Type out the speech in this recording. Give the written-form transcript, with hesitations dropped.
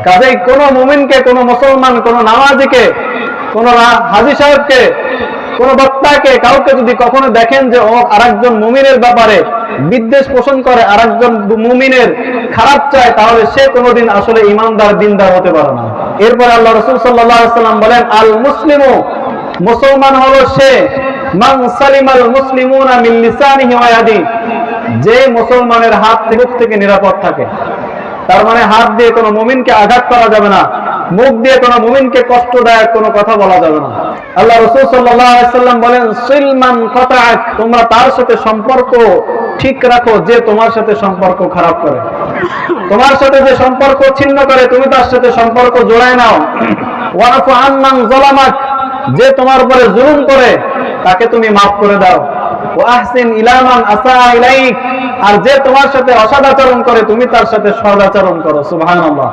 কাজেই কোন মুমিনকে, কোন মুসলমান, কোন নামাজিকে, কোন হাজী সাহেবকে, কোন বক্তাকে, কাউকে যদি কখনো দেখেন যে ও আরেকজন মুমিনের ব্যাপারে বিদ্বেষ পোষণ করে, আরেকজন মুমিনের খারাপ চায়, তাহলে সে কোনোদিন আসলে ইমানদার, দিনদার হতে পারে না। এরপর আল্লাহ রাসূল সাল্লাল্লাহু আলাইহি ওয়াসাল্লাম বলেন, আল মুসলিমু, মুসলমান হলো সে, মান সালিমাল মুসলিমুনা মিন লিসানিহি ওয়া ইয়াদিহি, যে মুসলমানের হাত থেকে নিরাপদ থাকে। তার মানে হাত দিয়ে কোনো মুমিনকে আঘাত করা যাবে না, মুখ দিয়ে কোনো মুমিনকে কষ্টদায়ক কোনো কথা বলা যাবে না। আল্লাহ রাসূল সাল্লাল্লাহু আলাইহি ওয়াসাল্লাম বলেন, সিলমান কাতাআক, তোমরা তার সাথে সম্পর্ক ঠিক রাখো যে তোমার সাথে সম্পর্ক খারাপ করে। তোমার সাথে যে সম্পর্ক ছিন্ন করে, তুমি তার সাথে সম্পর্ক জোড়ায় নাও। ওয়াফু আম্মান যালামাক, যে তোমার উপরে জুলুম করে তাকে তুমি মাফ করে দাও। ওয়াহসিন ইলা মান আসা ইলাইক, আর যে তোমার সাথে অসদাচরণ করে তুমি তার সাথে সদাচরণ করো। সুবহানাল্লাহ।